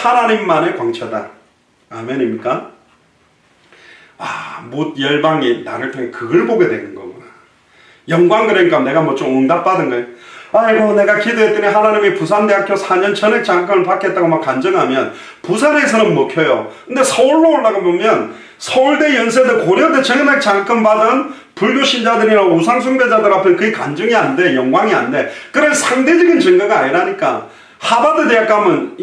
하나님만의 광채다. 아멘입니까? 못 열방이 나를 통해 그걸 보게 되는 거구나. 영광. 그러니까 내가 뭐 좀 응답받은 거예요. 아이고, 내가 기도했더니 하나님이 부산대학교 4년 전액 장학금을 받겠다고 막 간증하면 부산에서는 먹혀요. 근데 서울로 올라가 보면 서울대, 연세대, 고려대 정연학 장학금 받은 불교 신자들이나 우상숭배자들 앞에는 그게 간증이 안 돼. 영광이 안 돼. 그런 상대적인 증거가 아니라니까. 하버드 대학 가면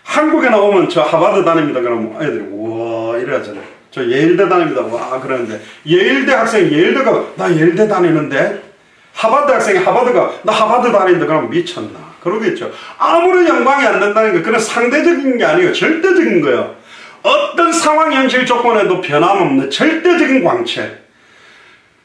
한국에 나오면 저 하버드 다닙니다. 그러면 애들이 우와 이래하잖아요. 저 예일대 다닙니다. 와 그러는데 예일대 학생이 예일대가 나 예일대 다니는데, 하버드 학생이 하버드가 나 하버드 다니는데 그러면 미쳤나 그러겠죠. 아무런 영광이 안 된다는 거. 그건 상대적인 게 아니고 절대적인 거예요. 어떤 상황 현실 조건에도 변함없는 절대적인 광채.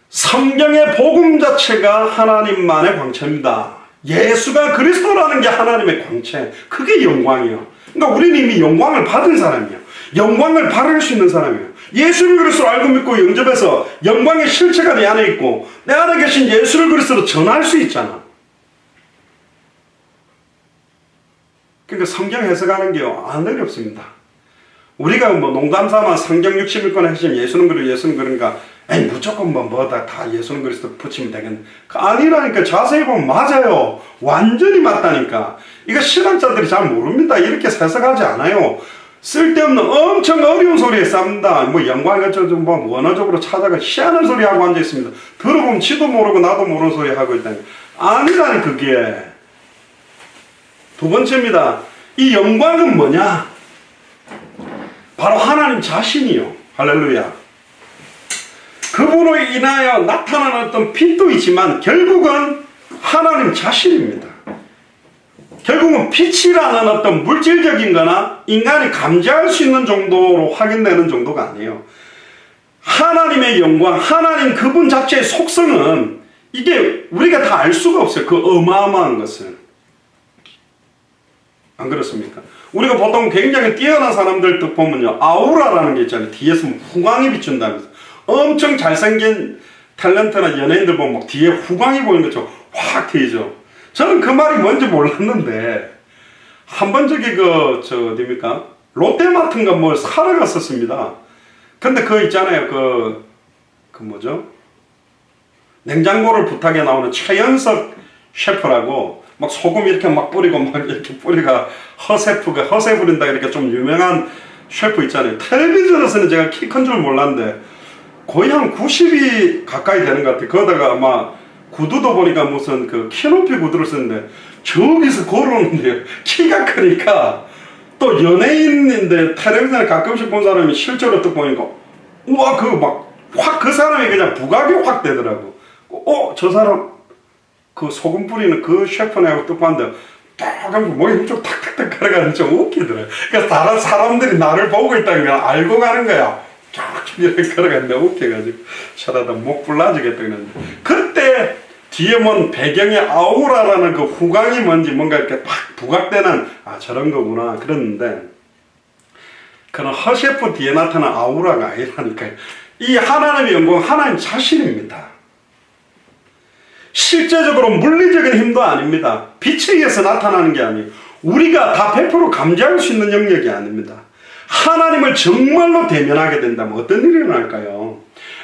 성경의 복음 자체가 하나님만의 광채입니다. 예수가 그리스도라는 게 하나님의 광채. 그게 영광이에요. 그러니까 우리는 이미 영광을 받은 사람이에요. 영광을 바랄 수 있는 사람이에요. 예수를 그리스도로 알고 믿고 영접해서 영광의 실체가 내 안에 있고 내 안에 계신 예수를 그리스도로 전할 수 있잖아. 그러니까 성경 해석하는 게요, 안 어렵습니다. 우리가 뭐 농담삼아 성경 61권 핵심 예수는 그리고 예수는 그런가, 에이 무조건 뭐다 다 예수는 그리스도 붙이면 되겠네. 아니라니까. 자세히 보면 맞아요. 완전히 맞다니까. 이거 신학자들이 잘 모릅니다. 이렇게 해석하지 않아요. 쓸데없는 엄청 어려운 소리에 쌉니다. 뭐 영광을 뭐 원어적으로 찾아가 희한한 소리 하고 앉아 있습니다. 들어보면 지도 모르고 나도 모르는 소리 하고 있다니. 아니라니 그게. 두 번째입니다. 이 영광은 뭐냐? 바로 하나님 자신이요. 할렐루야. 그분으로 인하여 나타나는 어떤 빛도 있지만 결국은 하나님 자신입니다. 결국은 빛이라는 어떤 물질적인 거나 인간이 감지할 수 있는 정도로 확인되는 정도가 아니에요. 하나님의 영광, 하나님 그분 자체의 속성은 이게 우리가 다 알 수가 없어요. 그 어마어마한 것을. 안 그렇습니까? 우리가 보통 굉장히 뛰어난 사람들 또 보면요, 아우라라는 게 있잖아요. 뒤에서 후광이 비춘다면서. 엄청 잘생긴 탤런트나 연예인들 보면 막 뒤에 후광이 보이는 것처럼 확 트이죠. 저는 그 말이 뭔지 몰랐는데 한 번 저기 어디입니까? 롯데마트인가 뭘 사러 갔었습니다. 근데 그거 있잖아요. 그 뭐죠? 냉장고를 부탁해 나오는 최연석 셰프라고 막 소금 이렇게 막 뿌리고 막 이렇게 뿌리가 허세 부린다 이렇게 좀 유명한 셰프 있잖아요. 텔레비전에서는 제가 키 큰 줄 몰랐는데 거의 한 90이 가까이 되는 것 같아요. 거기다가 아마 구두도 보니까 무슨 그 키높이 구두를 쓰는데 저기서 걸어오는데요. 키가 크니까 또 연예인인데 텔레비전에 가끔씩 본 사람이 실제로 또 보니까 우와 그거 막 확 그 사람이 그냥 부각이 확 되더라고. 저 사람 그 소금 뿌리는 그 셰프네 하고 또 봤는데 딱 하면 머리 좀 탁탁탁 걸어가는 좀 웃기더라고요. 그러니까 다른 사람들이 나를 보고 있다는 걸 알고 가는 거야. 쫙 이렇게 걸어가는데 웃겨가지고 쳐다다 목 불나지겠다 그랬는데, 그때 뒤에 뭔 배경에 아우라라는 그 후광이 뭔지 뭔가 이렇게 팍 부각되는 저런 거구나 그랬는데, 그런 허셰프 뒤에 나타난 아우라가 아니라니까요. 이 하나님의 영광 하나님 자신입니다. 실제적으로 물리적인 힘도 아닙니다. 빛에 의해서 나타나는 게 아니에요. 우리가 다 100% 감지할 수 있는 영역이 아닙니다. 하나님을 정말로 대면하게 된다면 어떤 일이 일어날까요?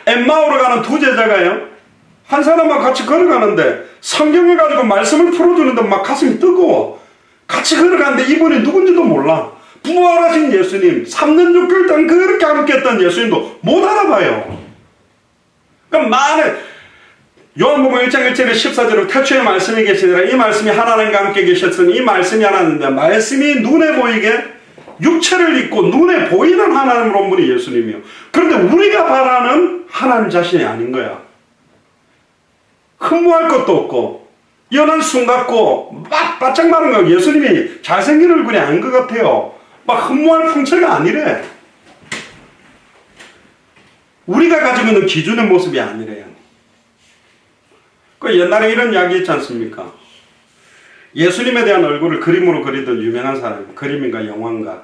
엠마오로 가는 두 제자가요, 한 사람과 같이 걸어가는데 성경을 가지고 말씀을 풀어주는데 막 가슴이 뜨거워. 같이 걸어가는데 이분이 누군지도 몰라. 부활하신 예수님, 3년 6개월 동안 그렇게 함께했던 예수님도 못 알아봐요. 그럼 많은 요한복음 1장 1절에 14절로 태초에 말씀이 계시더라. 이 말씀이 하나님과 함께 계셨으니 이 말씀이 하나님인데, 말씀이 눈에 보이게 육체를 입고 눈에 보이는 하나님으로 온 분이 예수님이요. 그런데 우리가 바라는 하나님 자신이 아닌 거야. 흠모할 것도 없고 연한 숨 같고 막 바짝 마른 거. 예수님이 잘생긴 얼굴이 아닌 것 같아요. 막 흠모할 풍채가 아니래. 우리가 가지고 있는 기준의 모습이 아니래요. 그 옛날에 이런 이야기 있지 않습니까? 예수님에 대한 얼굴을 그림으로 그리던 유명한 사람, 그림인가 영화인가.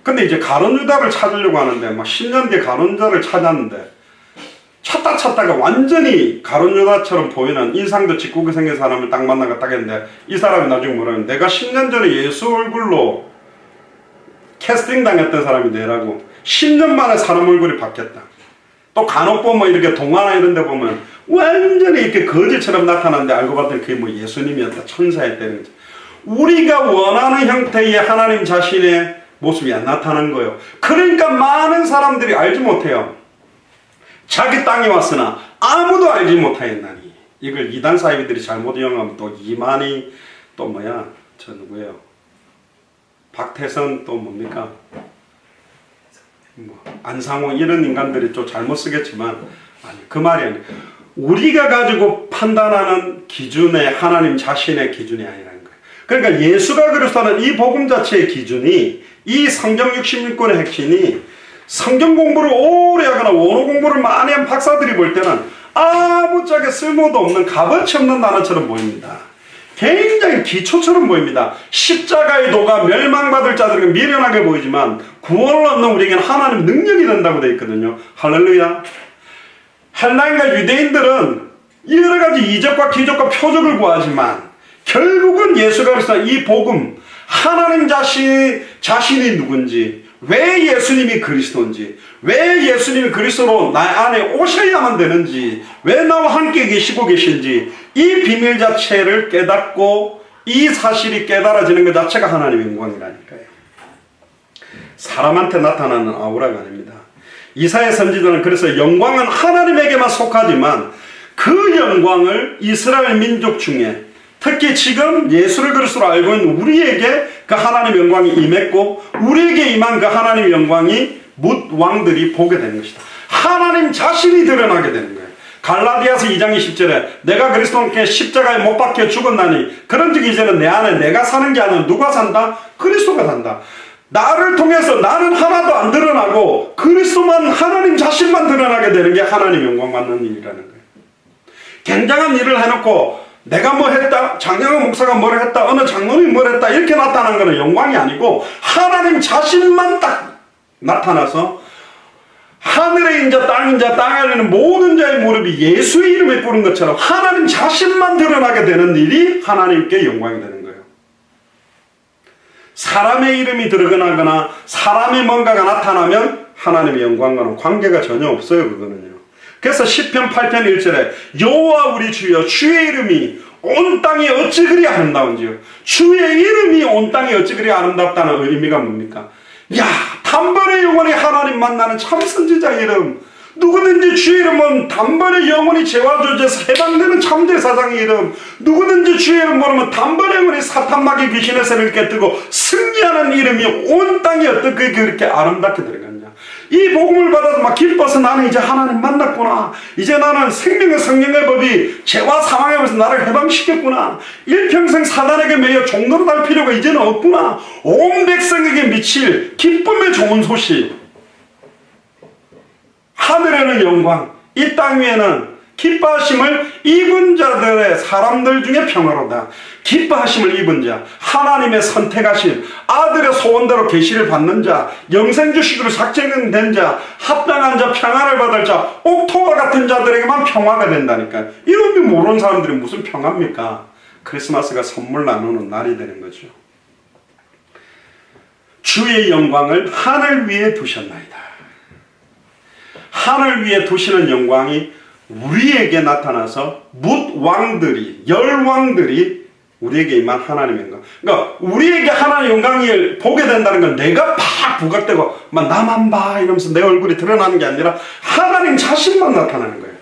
근데 이제 가룟 유다를 찾으려고 하는데 막 10년 뒤에 가룟 유다를 찾았는데 찾다가 완전히 가룟 유다처럼 보이는 인상도 짓궂게 생긴 사람을 딱 만나가 딱 했는데, 이 사람이 나중에 뭐라면 내가 10년 전에 예수 얼굴로 캐스팅 당했던 사람이 되라고 10년 만에 사람 얼굴이 바뀌었다. 또 간혹 보면 이렇게 동화나 이런 데 보면 완전히 이렇게 거지처럼 나타났는데 알고 봤더니 그게 뭐 예수님이었다, 천사였다는 거죠. 우리가 원하는 형태의 하나님 자신의 모습이 안 나타난 거예요. 그러니까 많은 사람들이 알지 못해요. 자기 땅에 왔으나 아무도 알지 못하였나니. 이걸 이단 사이비들이 잘못 이용하면 또 이만희 또 뭐야 저 누구예요? 박태선 또 뭡니까? 뭐 안상홍 이런 인간들이 좀 잘못 쓰겠지만 아니 그 말이 아니에요. 우리가 가지고 판단하는 기준의 하나님 자신의 기준이 아니라는 거예요. 그러니까 예수가 그리스도는 이 복음 자체의 기준이 이 성경 66권의 핵심이 성경 공부를 오래 하거나 원어 공부를 많이 한 박사들이 볼 때는 아무짝에 쓸모도 없는 값어치 없는 단어처럼 보입니다. 굉장히 기초처럼 보입니다. 십자가의 도가 멸망받을 자들에게 미련하게 보이지만 구원을 얻는 우리에게는 하나님 능력이 된다고 되어 있거든요. 할렐루야. 헬라인과 유대인들은 여러 가지 이적과 기적과 표적을 구하지만 결국은 예수가 그리스도 이 복음, 하나님 자신이 누군지, 왜 예수님이 그리스도인지, 왜 예수님이 그리스도로 나 안에 오셔야만 되는지, 왜 나와 함께 계시고 계신지 이 비밀 자체를 깨닫고 이 사실이 깨달아지는 것 자체가 하나님의 영광이라니까요. 사람한테 나타나는 아우라가 아닙니다. 이사야 선지자는 그래서 영광은 하나님에게만 속하지만 그 영광을 이스라엘 민족 중에 특히 지금 예수를 그리스도로 알고 있는 우리에게 그 하나님의 영광이 임했고 우리에게 임한 그 하나님의 영광이 뭇 왕들이 보게 되는 것이다. 하나님 자신이 드러나게 되는 거예요. 갈라디아서 2장 20절에 내가 그리스도와 함께 십자가에 못 박혀 죽었나니 그런즉 이제는 내 안에 내가 사는 게 아니라 누가 산다? 그리스도가 산다. 나를 통해서 나는 하나도 안 드러나고 그리스도만 하나님 자신만 드러나게 되는 게 하나님 영광 받는 일이라는 거예요. 굉장한 일을 해놓고 내가 뭐 했다, 장영훈 목사가 뭘 했다, 어느 장로님이 뭘 했다 이렇게 나타난 것은 영광이 아니고 하나님 자신만 딱 나타나서 하늘의 인자 땅인 자 땅 아래는 모든 자의 무릎이 예수의 이름에 꿇은 것처럼 하나님 자신만 드러나게 되는 일이 하나님께 영광이 되는 거예요. 사람의 이름이 드러나거나 사람의 뭔가가 나타나면 하나님의 영광과는 관계가 전혀 없어요. 그거는요. 그래서 시편 8편 1절에 여호와 우리 주여 주의 이름이 온 땅에 어찌 그리 아름다운지요. 주의 이름이 온 땅에 어찌 그리 아름답다는 의미가 뭡니까? 야, 단번에 영원히 하나님 만나는 참 선지자 이름. 누구든지 주의 이름은 단번에 영원히 죄와 저주에서 해방되는 참제사장의 이름. 누구든지 주의 이름 모르면 단번에 영원히 사탄마귀 귀신의 세를 깨뜨고 승리하는 이름이 온 땅에 어떻게 그렇게 아름답게 들어갔냐. 이 복음을 받아서 막 기뻐서 나는 이제 하나님 만났구나. 이제 나는 생명의 성령의 법이 죄와 사망의 법에서 나를 해방시켰구나. 일평생 사단에게 매여 종로로 달 필요가 이제는 없구나. 온 백성에게 미칠 기쁨의 좋은 소식. 하늘에는 영광, 이 땅 위에는 기뻐하심을 입은 자들의 사람들 중에 평화로다. 기뻐하심을 입은 자, 하나님의 선택하신 아들의 소원대로 계시를 받는 자, 영생주식으로 작정된 자, 합당한 자, 평화를 받을 자, 옥토와 같은 자들에게만 평화가 된다니까요. 이런 게 모르는 사람들이 무슨 평화입니까? 크리스마스가 선물 나누는 날이 되는 거죠. 주의 영광을 하늘 위에 두셨나이다. 하늘 위에 두시는 영광이 우리에게 나타나서 뭇 왕들이, 열 왕들이 우리에게 임한 하나님의 영광. 그러니까 우리에게 하나님의 영광을 보게 된다는 건 내가 팍 부각되고 막 나만 봐 이러면서 내 얼굴이 드러나는 게 아니라 하나님 자신만 나타나는 거예요.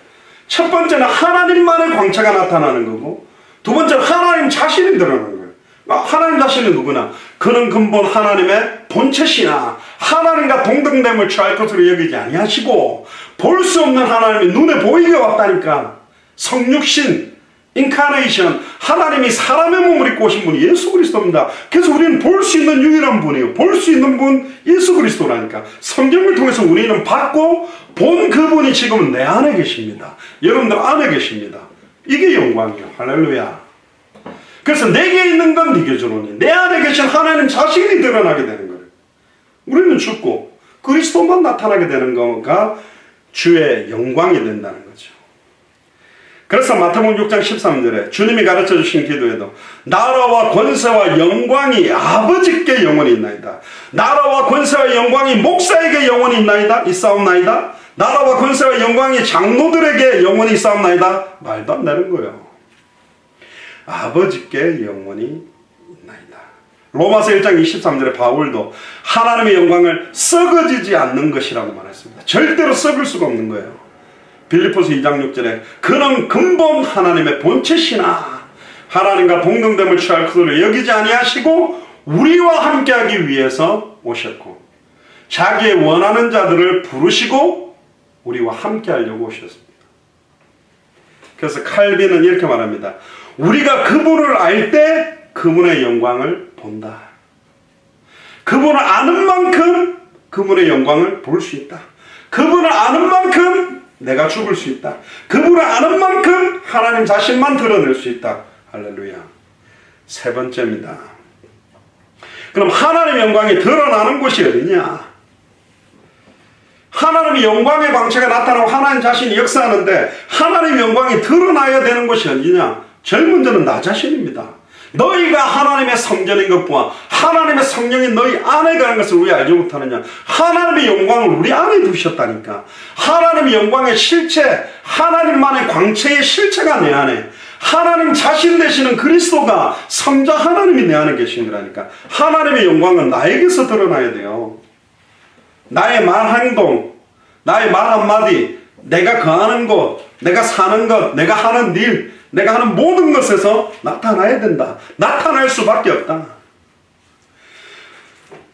첫 번째는 하나님만의 광채가 나타나는 거고 두 번째는 하나님 자신이 드러나는 거예요. 하나님 자신은 누구나? 그는 근본 하나님의 본체시나 하나님과 동등됨을 취할 것으로 여기지 아니하시고 볼 수 없는 하나님이 눈에 보이게 왔다니까. 성육신, 인카네이션, 하나님이 사람의 몸을 입고 오신 분이 예수 그리스도입니다. 그래서 우리는 볼 수 있는 유일한 분이에요. 볼 수 있는 분 예수 그리스도라니까. 성경을 통해서 우리는 받고 본 그분이 지금은 내 안에 계십니다. 여러분들 안에 계십니다. 이게 영광이에요. 할렐루야. 그래서 내게 있는 건 네 교조로니 내 안에 계신 하나님 자신이 드러나게 되는 거예요. 우리는 죽고 그리스도만 나타나게 되는 거가 주의 영광이 된다는 거죠. 그래서 마태복음 6장 13절에 주님이 가르쳐 주신 기도에도 나라와 권세와 영광이 아버지께 영원히 있나이다. 나라와 권세와 영광이 목사에게 영원히 있사옵나이다. 나라와 권세와 영광이 장로들에게 영원히 있사옵나이다. 말도 안 되는 거예요. 아버지께 영원히 있나이다. 로마서 1장 23절에 바울도 하나님의 영광을 썩어지지 않는 것이라고 말했습니다. 절대로 썩을 수가 없는 거예요. 빌립보서 2장 6절에 그는 근본 하나님의 본체시나 하나님과 동등됨을 취할 것으로 여기지 아니하시고 우리와 함께하기 위해서 오셨고 자기의 원하는 자들을 부르시고 우리와 함께하려고 오셨습니다. 그래서 칼빈은 이렇게 말합니다. 우리가 그분을 알 때 그분의 영광을 본다. 그분을 아는 만큼 그분의 영광을 볼 수 있다. 그분을 아는 만큼 내가 죽을 수 있다. 그분을 아는 만큼 하나님 자신만 드러낼 수 있다. 할렐루야. 세 번째입니다. 그럼 하나님의 영광이 드러나는 곳이 어디냐? 하나님의 영광의 광채가 나타나고 하나님 자신이 역사하는데 하나님의 영광이 드러나야 되는 곳이 어디냐? 제일 먼저는 나 자신입니다. 너희가 하나님의 성전인 것과 하나님의 성령이 너희 안에 가는 것을 왜 알지 못하느냐? 하나님의 영광을 우리 안에 두셨다니까. 하나님의 영광의 실체, 하나님만의 광채의 실체가 내 안에, 하나님 자신 되시는 그리스도가 성자 하나님이 내 안에 계신 거라니까. 하나님의 영광은 나에게서 드러나야 돼요. 나의 말 행동, 나의 말 한마디, 내가 거하는 것, 내가 사는 것, 내가 하는 일, 내가 하는 모든 것에서 나타나야 된다. 나타날 수밖에 없다.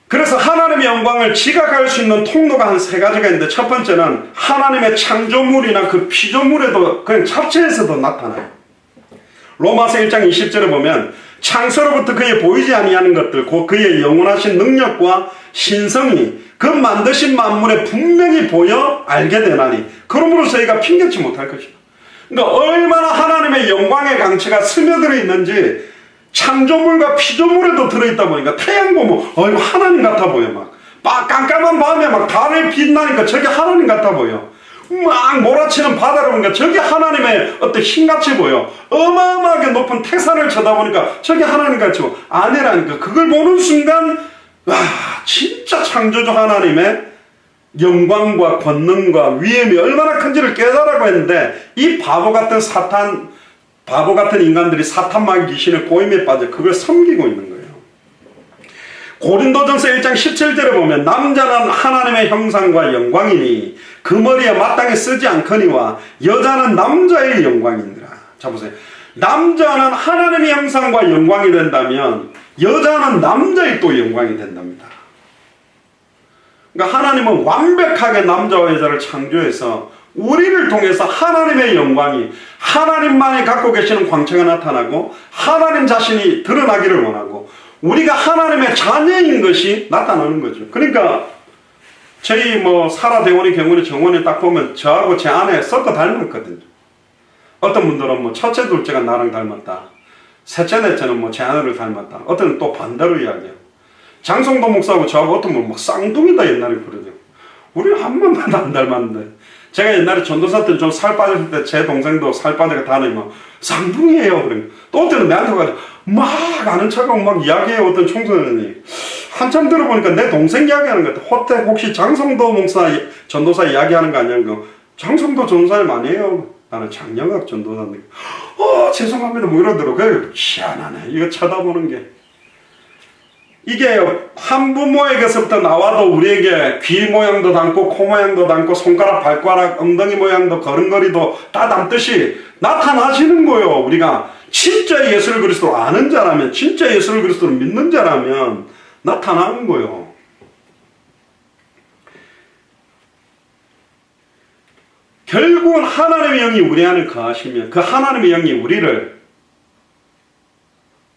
그래서 하나님의 영광을 지각할 수 있는 통로가 한 세 가지가 있는데 첫 번째는 하나님의 창조물이나 그 피조물에도 그냥 자체에서도 나타나요. 로마서 1장 20절에 보면 창세로부터 그의 보이지 아니하는 것들 곧 그의 영원하신 능력과 신성이 그 만드신 만물에 분명히 보여 알게 되나니 그러므로 저희가 핑계치 못할 것이다. 그러니까 얼마나 하나님의 영광의 강체가 스며들어 있는지 창조물과 피조물에도 들어있다 보니까 태양 보면 이거 하나님 같아 보여. 막 깜깜한 밤에 막 달을 빛나니까 저게 하나님 같아 보여. 막 몰아치는 바다를 보니까 저게 하나님의 어떤 힘같이 보여. 어마어마하게 높은 태산을 쳐다보니까 저게 하나님 같이 보여. 아니라니까. 그걸 보는 순간 와 진짜 창조주 하나님의 영광과 권능과 위엄이 얼마나 큰지를 깨달으라고 했는데 이 바보 같은 인간들이 사탄 마귀 귀신의 고임에 빠져 그걸 섬기고 있는 거예요. 고린도전서 1장 17절에 보면 남자는 하나님의 형상과 영광이니 그 머리에 마땅히 쓰지 않거니와 여자는 남자의 영광이니라. 자 보세요. 남자는 하나님의 형상과 영광이 된다면 여자는 남자의 또 영광이 된답니다. 그러니까 하나님은 완벽하게 남자와 여자를 창조해서 우리를 통해서 하나님의 영광이 하나님만이 갖고 계시는 광채가 나타나고 하나님 자신이 드러나기를 원하고 우리가 하나님의 자녀인 것이 나타나는 거죠. 그러니까 저희 사라 대원이 경원이 정원이 딱 보면 저하고 제 아내 섞어 닮았거든요. 어떤 분들은 첫째 둘째가 나랑 닮았다. 셋째 넷째는 제 아내를 닮았다. 어떤 또 반대로 이야기해요. 장성도 목사하고 저하고 어떤 분은 쌍둥이다 옛날에 그러죠. 우리는 한 번만 안 닮았는데 제가 옛날에 전도사 때 좀 살 빠졌을 때 제 동생도 살 빠져가 다니면 쌍둥이에요. 그러면 또 어때는 내한테 가서 막 아는 척하고 막 이야기해요. 어떤 청소년이 한참 들어보니까 내 동생 이야기하는 것 같아. 호텔 혹시 장성도 목사 전도사 이야기하는 거 아니냐고. 장성도 전도사님 아니에요. 나는 장영학 전도사인데 죄송합니다 이러더라고요. 희한하네 이거 쳐다보는 게. 이게 한부모에게서부터 나와도 우리에게 귀 모양도 닮고 코 모양도 닮고 손가락 발가락 엉덩이 모양도 걸음걸이도 다 닮듯이 나타나시는 거예요. 우리가 진짜 예수를 그리스도로 아는 자라면 진짜 예수를 그리스도로 믿는 자라면 나타나는 거예요. 결국은 하나님의 영이 우리 안에 거하시면 그 하나님의 영이 우리를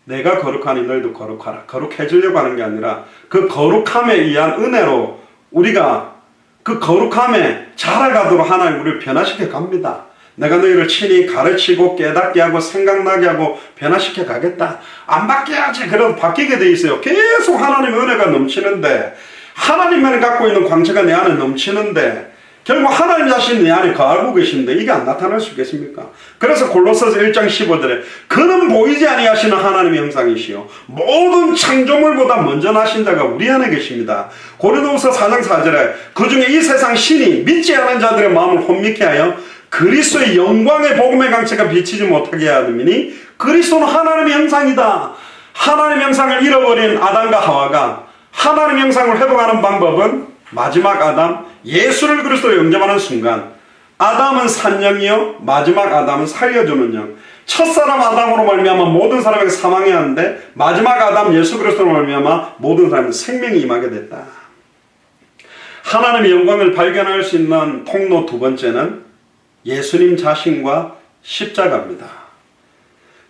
내가 거룩하니 너희도 거룩하라. 거룩해지려고 하는 게 아니라 그 거룩함에 의한 은혜로 우리가 그 거룩함에 자라가도록 하나님 우리를 변화시켜 갑니다. 내가 너희를 친히 가르치고 깨닫게 하고 생각나게 하고 변화시켜 가겠다. 안 바뀌어야지. 그래도 바뀌게 돼 있어요. 계속 하나님의 은혜가 넘치는데 하나님만이 갖고 있는 광채가 내 안에 넘치는데 결국 하나님 자신이 내 안에 거하고 계신데 이게 안 나타날 수 있겠습니까? 그래서 골로새서 1장 15절에 그는 보이지 아니하시는 하나님의 형상이시요 모든 창조물보다 먼저 나신 자가 우리 안에 계십니다. 고린도후서 4장 4절에 그중에 이 세상 신이 믿지 않은 자들의 마음을 혼미케 하여 그리스도의 영광의 복음의 강체가 비치지 못하게 하느니 그리스도는 하나님의 형상이다. 하나님의 형상을 잃어버린 아담과 하와가 하나님의 형상을 회복하는 방법은 마지막 아담 예수를 그리스도로 영접하는 순간 아담은 산 영이요 마지막 아담은 살려주는 영. 첫사람 아담으로 말미암아 모든 사람에게 사망해야 하는데 마지막 아담 예수 그리스도로 말미암아 모든 사람에게 생명이 임하게 됐다. 하나님의 영광을 발견할 수 있는 통로 두 번째는 예수님 자신과 십자가입니다.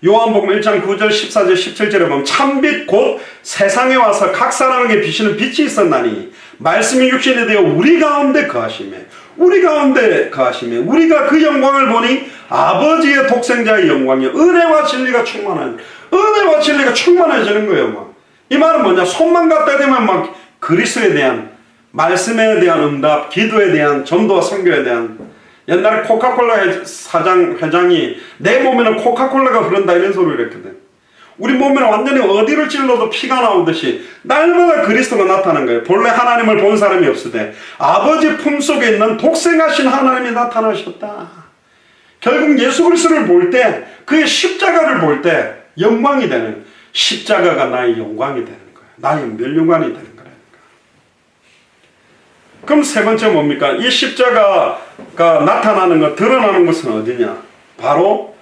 요한복음 1장 9절 14절 17절에 보면 참빛 곧 세상에 와서 각 사람에게 비치는 빛이 있었나니 말씀이 육신이 되어 우리 가운데 거하시매 우리가 그 영광을 보니 아버지의 독생자의 영광이요 은혜와 진리가 충만해지는 거예요. 이 말은 뭐냐, 손만 갖다 대면 막 그리스도에 대한 말씀에 대한 응답, 기도에 대한 전도와 선교에 대한. 옛날에 코카콜라 회장이 내 몸에는 코카콜라가 흐른다 이런 소리를 했거든. 우리 몸에는 완전히 어디를 찔러도 피가 나오듯이 날마다 그리스도가 나타난 거예요. 본래 하나님을 본 사람이 없으되 아버지 품속에 있는 독생하신 하나님이 나타나셨다. 결국 예수 그리스도를 볼 때, 그의 십자가를 볼 때 영광이 되는, 십자가가 나의 영광이 되는 거예요. 나의 멸류관이 되는 거예요. 그럼 세 번째 뭡니까? 이 십자가가 나타나는 것, 드러나는 것은 어디냐? 바로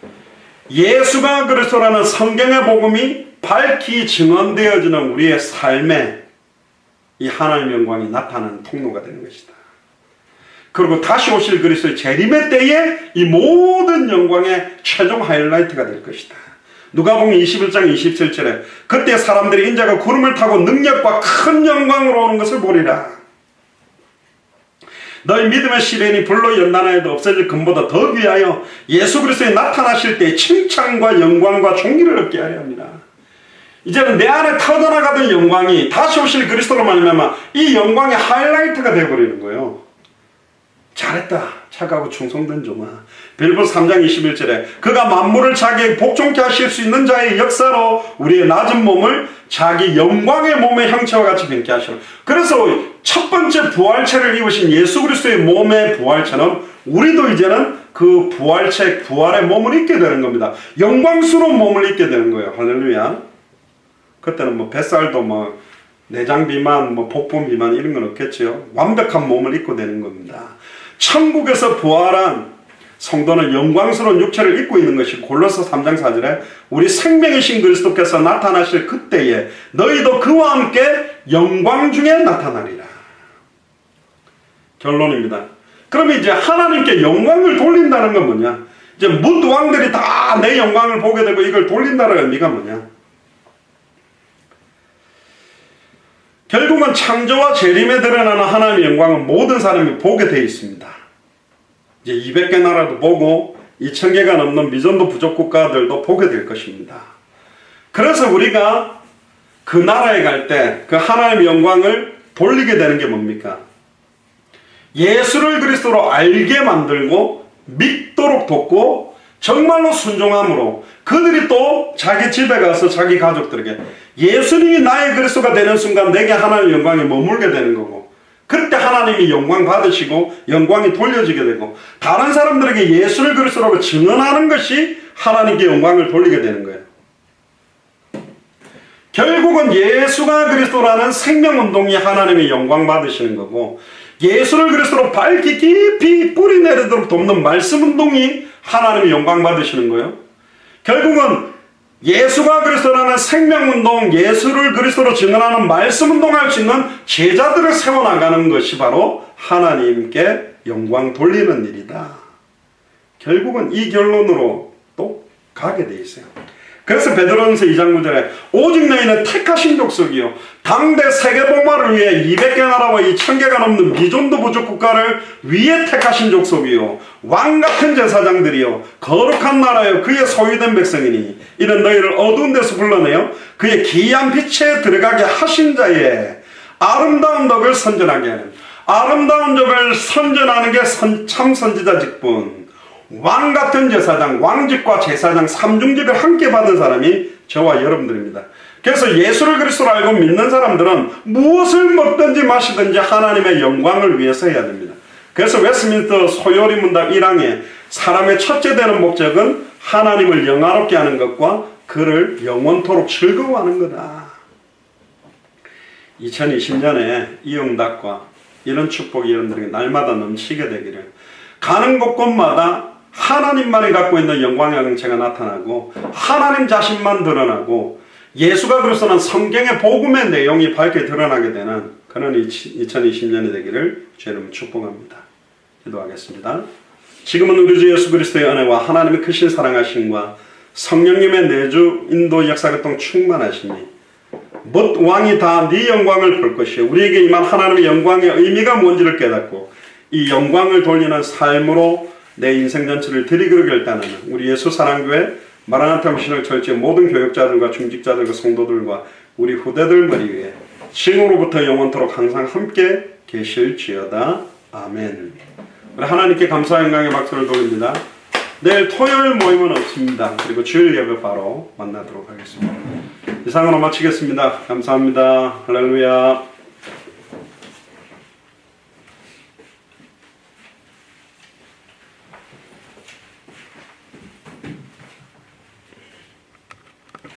예수가 그리스도라는 성경의 복음이 밝히 증언되어지는 우리의 삶에 이 하나님의 영광이 나타나는 통로가 되는 것이다. 그리고 다시 오실 그리스도의 재림의 때에 이 모든 영광의 최종 하이라이트가 될 것이다. 누가복음 21장 27절에 그때 사람들이 인자가 구름을 타고 능력과 큰 영광으로 오는 것을 보리라. 너희 믿음의 시련이 불로 연단하여도 없어질 금보다 더 귀하여 예수 그리스도에 나타나실 때 칭찬과 영광과 존귀를 얻게 하려 합니다. 이제는 내 안에 터져나가던 영광이 다시 오실 그리스도로 말미암아 이 영광의 하이라이트가 되어버리는 거예요. 잘했다, 착하고 충성된 종아. 빌립보서 3장 21절에 그가 만물을 자기에게 복종케 하실 수 있는 자의 역사로 우리의 낮은 몸을 자기 영광의 몸의 형체와 같이 변케 하시라. 그래서 첫 번째 부활체를 입으신 예수 그리스도의 몸의 부활체는 우리도 이제는 그 부활체, 부활의 몸을 입게 되는 겁니다. 영광스러운 몸을 입게 되는 거예요. 할렐루야. 그때는 뭐 뱃살도 뭐 내장 비만, 뭐 복부 비만 이런 건 없겠죠. 완벽한 몸을 입고 되는 겁니다. 천국에서 부활한 성도는 영광스러운 육체를 입고 있는 것이 골로새 3장 4절에 우리 생명이신 그리스도께서 나타나실 그때에 너희도 그와 함께 영광 중에 나타나리라. 결론입니다. 그러면 이제 하나님께 영광을 돌린다는 건 뭐냐? 이제 뭇 왕들이 다 내 영광을 보게 되고 이걸 돌린다는 의미가 뭐냐? 결국은 창조와 재림에 드러나는 하나님의 영광은 모든 사람이 보게 되어 있습니다. 이제 200개 나라도 보고 2000개가 넘는 미전도 부족 국가들도 보게 될 것입니다. 그래서 우리가 그 나라에 갈 때 그 하나님의 영광을 돌리게 되는 게 뭡니까? 예수를 그리스도로 알게 만들고 믿도록 돕고 정말로 순종함으로 그들이 또 자기 집에 가서 자기 가족들에게 예수님이 나의 그리스도가 되는 순간 내게 하나님의 영광이 머물게 되는 거고, 그때 하나님이 영광 받으시고 영광이 돌려지게 되고 다른 사람들에게 예수를 그리스도라고 증언하는 것이 하나님께 영광을 돌리게 되는 거예요. 결국은 예수가 그리스도라는 생명운동이 하나님의 영광 받으시는 거고, 예수를 그리스도로 밝히 깊이 뿌리 내리도록 돕는 말씀운동이 하나님의 영광 받으시는 거예요. 결국은 예수가 그리스도라는 생명운동, 예수를 그리스도로 증언하는 말씀운동할 수 있는 제자들을 세워나가는 것이 바로 하나님께 영광 돌리는 일이다. 결국은 이 결론으로 또 가게 돼 있어요. 그래서 베드로전서 2장 9절에 오직 너희는 택하신 족속이요 당대 세계복마를 위해 200개 나라와 2000개가 넘는 미존도 부족 국가를 위해 택하신 족속이요 왕같은 제사장들이요 거룩한 나라요 그의 소유된 백성이니 이는 너희를 어두운 데서 불러내어 그의 기이한 빛에 들어가게 하신 자의 아름다운 덕을 선전하게 하는, 아름다운 족을 선전하는 게 참 선지자 직분. 왕 같은 제사장, 왕직과 제사장 삼중직을 함께 받은 사람이 저와 여러분들입니다. 그래서 예수를 그리스도로 알고 믿는 사람들은 무엇을 먹든지 마시든지 하나님의 영광을 위해서 해야 됩니다. 그래서 웨스트민스터 소요리 문답 1항에 사람의 첫째 되는 목적은 하나님을 영화롭게 하는 것과 그를 영원토록 즐거워하는 거다. 2020년에 이 응답과 이런 축복이 여러분들에게 날마다 넘치게 되기를, 가는 곳곳마다 하나님만이 갖고 있는 영광의 정체가 나타나고 하나님 자신만 드러나고 예수가 그리스도는 성경의 복음의 내용이 밝게 드러나게 되는 그런 2020년이 되기를 주님 축복합니다. 기도하겠습니다. 지금은 우리 주 예수 그리스도의 은혜와 하나님의 크신 사랑하심과 성령님의 내주 인도 역사교통 충만하심이 못 왕이 다 네 영광을 볼 것이요 우리에게 임한 하나님의 영광의 의미가 뭔지를 깨닫고 이 영광을 돌리는 삶으로 내 인생 전체를 드리기로 결단하는 우리 예수 사랑교회 마라나타 미션을 철저히 모든 교육자들과 중직자들과 성도들과 우리 후대들 머리 위에 지금으로부터 영원토록 항상 함께 계실지어다. 아멘. 우리 하나님께 감사와 영광의 박수를 돌립니다. 내일 토요일 모임은 없습니다. 그리고 주일 예배 바로 만나도록 하겠습니다. 이상으로 마치겠습니다. 감사합니다. 할렐루야.